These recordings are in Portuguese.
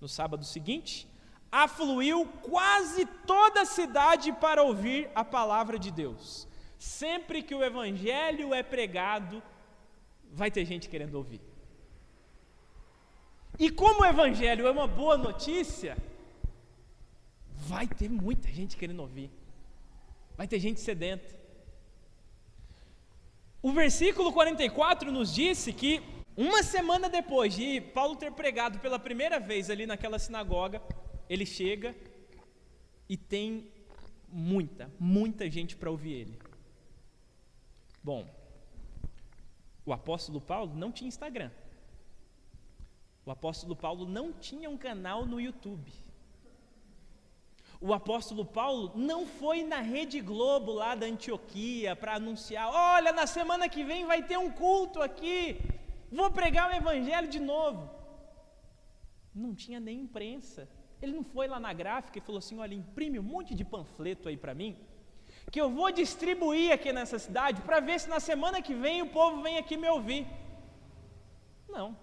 No sábado seguinte, afluiu quase toda a cidade para ouvir a palavra de Deus. Sempre que o evangelho é pregado, vai ter gente querendo ouvir. E como o evangelho é uma boa notícia, vai ter muita gente querendo ouvir. Vai ter gente sedenta. O versículo 44 nos disse que uma semana depois de Paulo ter pregado pela primeira vez ali naquela sinagoga, ele chega e tem muita gente para ouvir ele. Bom, o apóstolo Paulo não tinha Instagram. O apóstolo Paulo não tinha um canal no YouTube. O apóstolo Paulo não foi na Rede Globo lá da Antioquia para anunciar: olha, na semana que vem vai ter um culto aqui, vou pregar o evangelho de novo. Não tinha nem imprensa. Ele não foi lá na gráfica e falou assim: olha, imprime um monte de panfleto aí para mim, que eu vou distribuir aqui nessa cidade para ver se na semana que vem o povo vem aqui me ouvir. Não.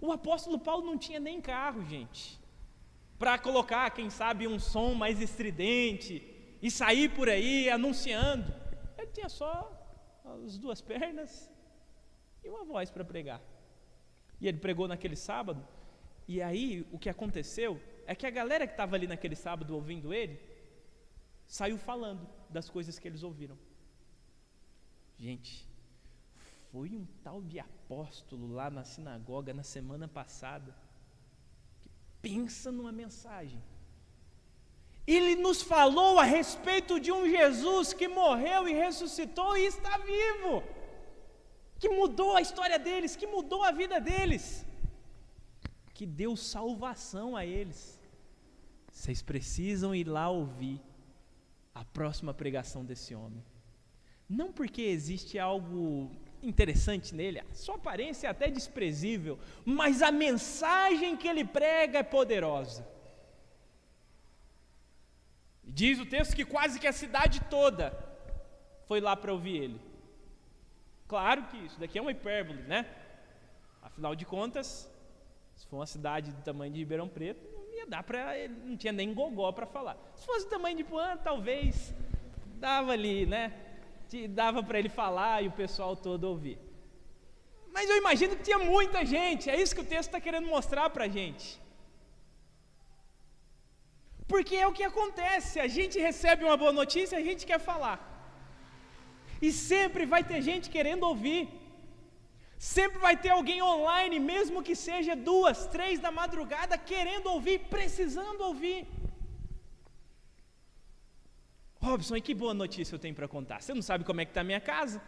O apóstolo Paulo não tinha nem carro, gente, para colocar, quem sabe, um som mais estridente e sair por aí anunciando. Ele tinha só as duas pernas e uma voz para pregar. E ele pregou naquele sábado. E aí o que aconteceu é que a galera que estava ali naquele sábado ouvindo ele saiu falando das coisas que eles ouviram. Gente, foi um tal de apóstolo lá na sinagoga na semana passada. Pensa numa mensagem. Ele nos falou a respeito de um Jesus que morreu e ressuscitou e está vivo, que mudou a história deles, que mudou a vida deles, que deu salvação a eles. Vocês precisam ir lá ouvir a próxima pregação desse homem. Não porque existe algo interessante nele, a sua aparência é até desprezível, mas a mensagem que ele prega é poderosa. Diz o texto que quase que a cidade toda foi lá para ouvir ele. Claro que isso daqui é uma hipérbole, né? Afinal de contas, se for uma cidade do tamanho de Ribeirão Preto, não ia dar para ele, não tinha nem gogó para falar. Se fosse do tamanho de Puan, talvez dava ali, né? Dava para ele falar e o pessoal todo ouvir. Mas eu imagino que tinha muita gente. É isso que o texto está querendo mostrar para a gente. Porque é o que acontece. A gente recebe uma boa notícia, a gente quer falar. E sempre vai ter gente querendo ouvir. Sempre vai ter alguém online, mesmo que seja 2, 3 da madrugada, querendo ouvir, precisando ouvir. Robson, e que boa notícia eu tenho para contar. Você não sabe como é que está a minha casa?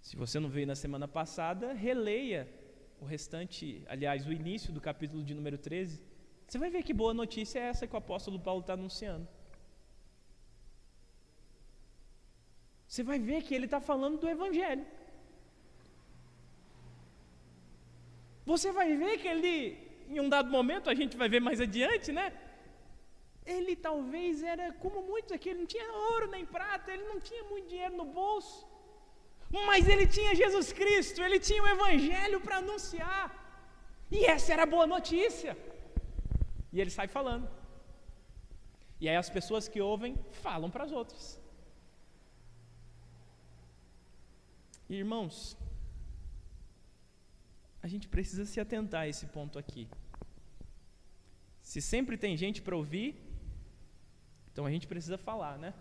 Se você não veio na semana passada, releia o restante, aliás, o início do capítulo de número 13. Você vai ver que boa notícia é essa que o apóstolo Paulo está anunciando. Você vai ver que ele está falando do evangelho. Você vai ver que ele, em um dado momento, a gente vai ver mais adiante, né? Ele talvez era como muitos aqui, ele não tinha ouro nem prata, ele não tinha muito dinheiro no bolso, mas ele tinha Jesus Cristo, ele tinha o evangelho para anunciar, e essa era a boa notícia, e ele sai falando, e aí as pessoas que ouvem, falam para as outras. Irmãos, a gente precisa se atentar a esse ponto aqui. Se sempre tem gente para ouvir, então a gente precisa falar, né?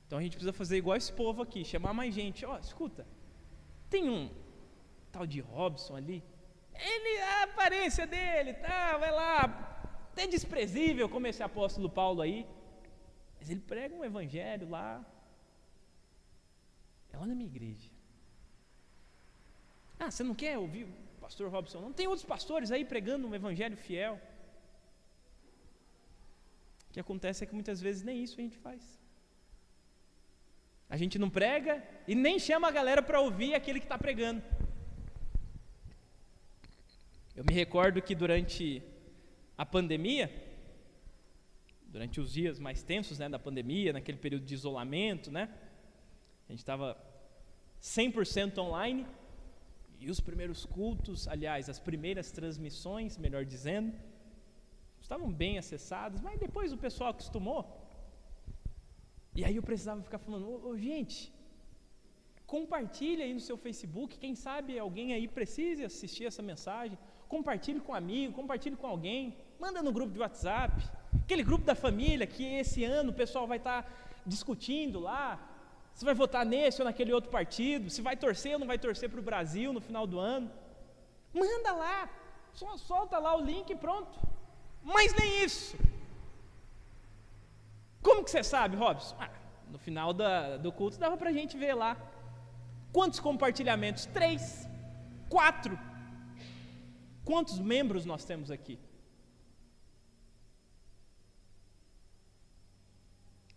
Então a gente precisa fazer igual esse povo aqui, chamar mais gente. Ó, escuta, tem um tal de Robson ali, a aparência dele, tá, vai lá, até desprezível como esse apóstolo Paulo aí, mas ele prega um evangelho lá, é lá na minha igreja. Ah, você não quer ouvir o pastor Robson? Não tem outros pastores aí pregando um evangelho fiel? O que acontece é que muitas vezes nem isso a gente faz. A gente não prega e nem chama a galera para ouvir aquele que está pregando. Eu me recordo que durante a pandemia, durante os dias mais tensos, né, da pandemia, naquele período de isolamento, né, a gente estava 100% online, E os primeiros cultos, aliás, as primeiras transmissões, melhor dizendo, estavam bem acessadas, mas depois o pessoal acostumou. E aí eu precisava ficar falando, gente, compartilhe aí no seu Facebook, quem sabe alguém aí precise assistir essa mensagem, compartilhe com um amigo, compartilhe com alguém, manda no grupo de WhatsApp, aquele grupo da família que esse ano o pessoal vai estar discutindo lá, se vai votar nesse ou naquele outro partido, se vai torcer ou não vai torcer para o Brasil no final do ano, manda lá, só solta lá o link e pronto. Mas nem isso. Como que você sabe, Robson? No final do culto dava para a gente ver lá. Quantos compartilhamentos? 3, 4. Quantos membros nós temos aqui?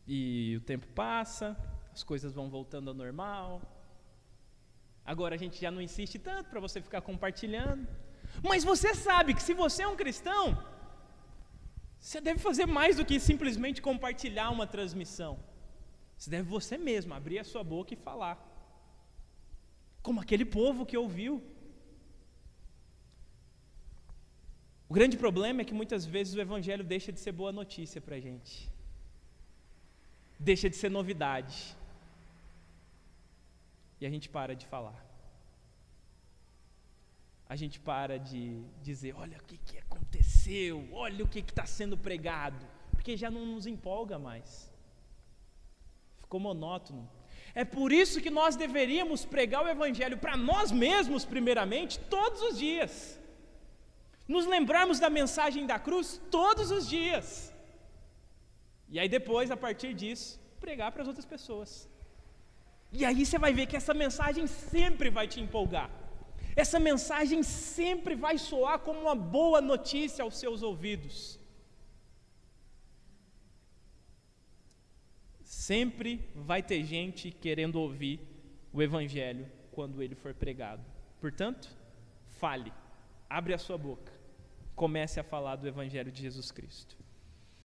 E o tempo passa, as coisas vão voltando ao normal. Agora a gente já não insiste tanto para você ficar compartilhando. Mas você sabe que se você é um cristão, você deve fazer mais do que simplesmente compartilhar uma transmissão. Você deve você mesmo abrir a sua boca e falar. Como aquele povo que ouviu. O grande problema é que muitas vezes o evangelho deixa de ser boa notícia para a gente. Deixa de ser novidade. E a gente para de falar. A gente para de dizer, olha o que aconteceu, olha o que está sendo pregado, porque já não nos empolga mais, ficou monótono. É por isso que nós deveríamos pregar o evangelho para nós mesmos primeiramente, todos os dias, nos lembrarmos da mensagem da cruz todos os dias, e aí depois, a partir disso, pregar para as outras pessoas. E aí você vai ver que essa mensagem sempre vai te empolgar. Essa mensagem sempre vai soar como uma boa notícia aos seus ouvidos. Sempre vai ter gente querendo ouvir o evangelho quando ele for pregado. Portanto, fale, abre a sua boca, comece a falar do evangelho de Jesus Cristo.